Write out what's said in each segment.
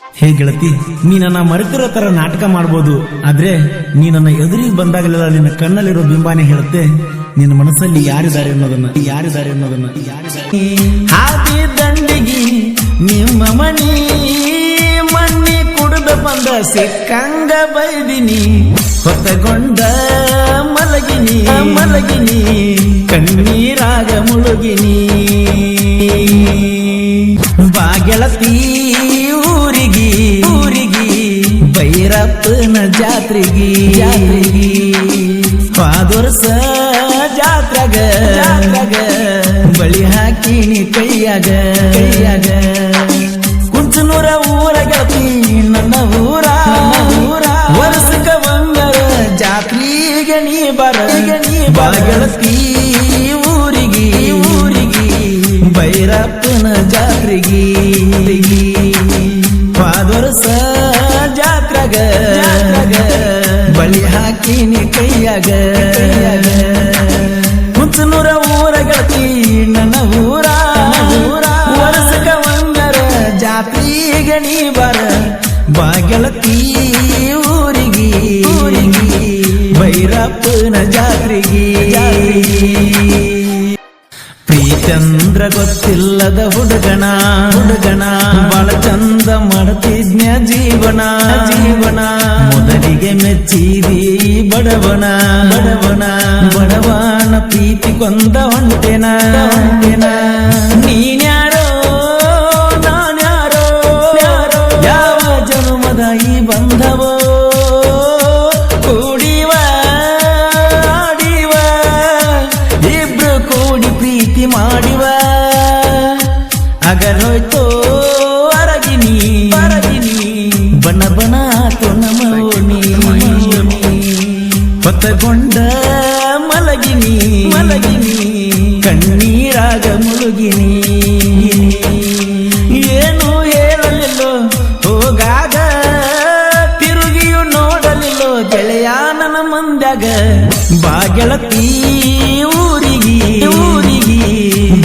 ಹೇ ಗೆಳತಿ, ನೀ ನನ್ನ ಮರೆತಿರೋ ತರ ನಾಟಕ ಮಾಡ್ಬೋದು, ಆದ್ರೆ ನೀ ನನ್ನ ಎದುರಿಗೆ ಬಂದಾಗಲೆಲ್ಲ ನಿನ್ನ ಕಣ್ಣಲ್ಲಿರೋ ಬಿಂಬಾನೆ ಹೇಳುತ್ತೆ ನಿನ್ನ ಮನಸ್ಸಲ್ಲಿ ಯಾರಿದ್ದಾರೆ ಅನ್ನೋದನ್ನ ಹಾದಿ ದಂಡಿಗಿ ನಿಮ್ಮ ಮಣಿ ಮಣ್ಣಿ ಕುಡಿದು ಬಂದ ಸಿಕ್ಕಂಗ ಬೈದಿನಿ, ಹೊತ್ತಗೊಂಡ ಮಲಗಿನಿ ಕಣ್ಣೀರಾಗ ಮುಳುಗಿನಿ. ಬಾ ಗೆಳತಿ ಊರಿಗಿ ಭೈರಪ್ಪನ ಜಾತ್ರೆಗಿ ಪಾದೊರ್ಸ ಜಾತ್ರೆಗ ಬಳಿ ಹಾಕಿನಿ ಕೈಯಾಗ ಕುಂಚನೂರ ಊರ ಗೆಳತಿ ನನ್ನ ಊರ ವರ್ಷಕ ಬಂಗಾರ ಜಾತ್ರೆಗೆ ನೀ ಬಾ ಗೆಳತಿ ಊರಿಗಿ ಭೈರಪ್ಪನ ಜಾತ್ರೆಗಿ ಪಾದೊರ್ಸ ಜಾತ್ರೆಗ ಬಳಿ ಹಾಕಿನಿ ಕೈಯಾಗ ಕುಂಚನೂರ ಊರ ಗೆಳತಿ ನನ್ನ ಊರ ವರ್ಷಕ ಬಂಗಾರ ಜಾತ್ರೆಗೆ ನೀ ಬಾ ಗೆಳತಿ ಊರಿಗಿ ಭೈರಪ್ಪನ ಜಾತ್ರೆಗಿ. ಪ್ರೀತಂದ್ರ ಗೊತ್ತಿಲ್ಲದ ಹುಡುಗನ ಬಾಳ ಚಂದ ಮಾಡ್ತಿದ್ನ್ಯ ಜೀವನ ಮೊದಲಿಗೆ ಮೆಚ್ಚಿದಿ ಬಡವನ ಪ್ರೀತಿ ಕೊಂದ ಹೊಂಟೆನ ನೀನ್ಯಾರೋ ನಾನ್ಯಾರೋ ಯಾವ ಜನ್ಮದ ಈ ಬಂಧವೋ ಪ್ರೀತಿ ಮಾಡಿವ ಅಗರೋಯ್ತೋ ಅರಗಿನಿ ಬಣ ಆತು ನಮೋನಿ ಹೊತ್ತಗೊಂಡ ಮಲಗಿನಿ ಕಣ್ಣೀರಾಗ ಮುಳುಗಿನಿ. ಏನು ಹೇಳಲಿಲ್ಲೋ ಹೋಗಾಗ ತಿರುಗಿಯು ನೋಡಲಿಲ್ಲೋ ಗೆಳೆಯ ನನ್ನ ಮಂದ್ಯಾಗ ಬಾ ಗೆಳತಿ ಊರಿಗಿ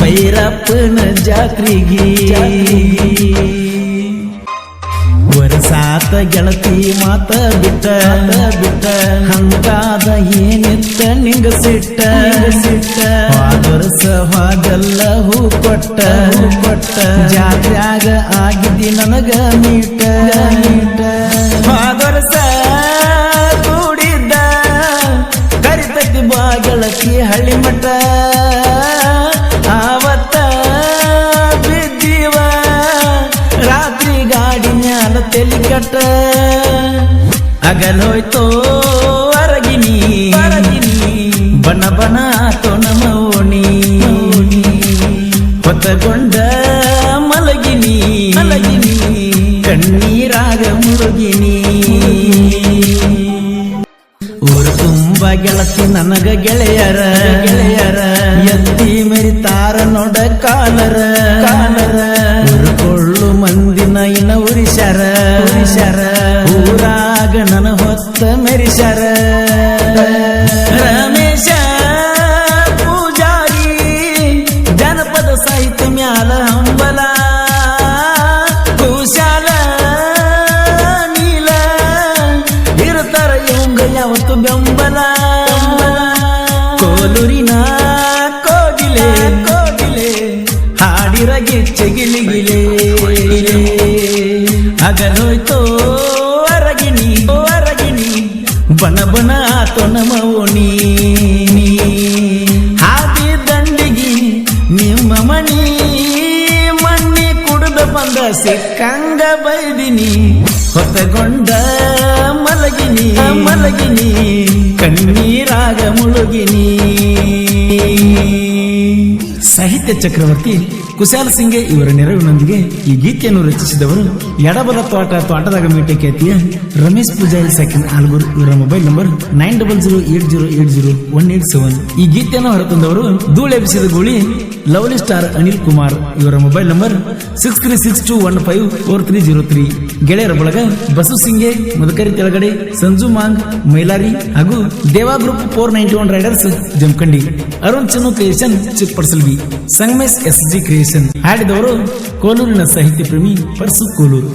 ಭೈರಪ್ಪನ ಜಾತ್ರೆಗಿ. ವರಸಾತ ಗೆಳತಿ ಮಾತ ಬಿಟ್ಟ ಹಂಗಾದ ಏನಿತ್ತ ನಿಂಗ ಸಿಟ್ಟ ವಾದರ್ಸ ಹಾಗೆಲ್ಲ ಹೂ ಕೊಟ್ಟ ಜಾತ್ರ್ಯಾಗ ಆಗಿದ್ದಿ ನನಗ ಮೀಟ ವಾದರ್ಸ ಕೂಡಿದ್ದ ಕರಿತಕ್ಕಿ ಬಾ ಗೆಳತಿ ಹಳ್ಳಿ ಮಠ ಆವತ್ತ ಬಿದ್ದೀವ ರಾತ್ರಿ ಗಾಡಿ ಮ್ಯಾಲ ತೆಲಿ ಕಟ್ಟ ಅಗಲೋಯ್ತೋ ಅರಗಿನಿ ಬಣ ಆತೋ ನಮೋನಿ ಹೊತ್ತಗೊಂಡ ಮಲಗಿನಿ ಕಣ್ಣೀರಾಗ ಮುಳುಗಿನಿ. ಊರು ತುಂಬ ಗೆಳತಿ ನನಗ ಗೆಳೆಯರ ಎತ್ತಿ ಮೆರಿತಾರ ನೋಡ ಕಾಲರ ಉರುಕೊಳ್ಳು ಮಂದಿನ ಇನ್ನ ಉರಿಶರ ಊರಾಗ ನನ ಹೊತ್ತ ಮೆರಿಶರ ರಮೇಶ ಪೂಜಾರಿ ಜನಪದ ಸಾಹಿತ್ಯ ಮ್ಯಾಲ ಹಂಬಲ ಕುಶಾಲ ನೀಲ ಇರ್ತಾರ ಇವಂಗ ಯಾವತ್ತು ಬೆಂಬಲ ಕೋಲೂರಿನ ಕೋಗಿಲೆ ಹಾಡಿರ ಗಿಚ್ಚಗಿಲಿಗಿಲೆ ಅಗಲೋಯ್ತೋ ಅರಗಿನಿ ಬಣ ಆತೋ ನಮೋನಿ ಹಾದಿ ದಂಡಿಗಿ ನಿಮ್ಮ ಮಣ್ಣಿ ಕುಡಿದು ಬಂದ ಸಿಕ್ಕಂಗ ಬೈದಿನಿ, ಹೊತ್ತಗೊಂಡ ಮಲಗಿನಿ ಕಣ್ಣೀರಾಗ ಮುಳುಗಿನಿ. ಸಾಹಿತ್ಯ ಚಕ್ರವರ್ತಿ ಕುಶಾಲ ಸಿಂಗೆ ಇವರ ನೆರವಿನೊಂದಿಗೆ ಈ ಗೀತೆಯನ್ನು ರಚಿಸಿದವರು ಎಡಬಲ ತೋಟದಾಗ ಮೀಟೆ ಖ್ಯಾತಿಯ ರಮೇಶ್ ಪೂಜಾರಿ ಸೆಕೆಂಡ್ ಆಲ್ಗೂರ್. ಇವರ ಮೊಬೈಲ್ ನಂಬರ್ 9008080187. ಈ ಗೀತೆಯನ್ನು ಹೊರತಂದವರು ಧೂಳೆಬ್ಬಿಸಿದ ಗೋಳಿ ಲವ್ಲಿ ಸ್ಟಾರ್ ಅನಿಲ್ ಕುಮಾರ್. ಇವರ ಮೊಬೈಲ್ ನಂಬರ್ 6362154303. ಗೆಳೆಯರ ಬಳಗ ಬಸು ಸಿಂಗೆ, ಮದಕರಿ ತೆಳಗಡೆ, ಸಂಜು ಮಾಂಗ್, ಮೈಲಾರಿ ಹಾಗೂ Deva group 491 riders Jamakhandi. Arun Channu creation Chikkapadasalvi. Sangamesh SG creation. ಹಾಡಿದವರು ಕೋಲೂರಿನ ಸಾಹಿತ್ಯ ಪ್ರೇಮಿ ಪರ್ಸು ಕೋಲೂರು.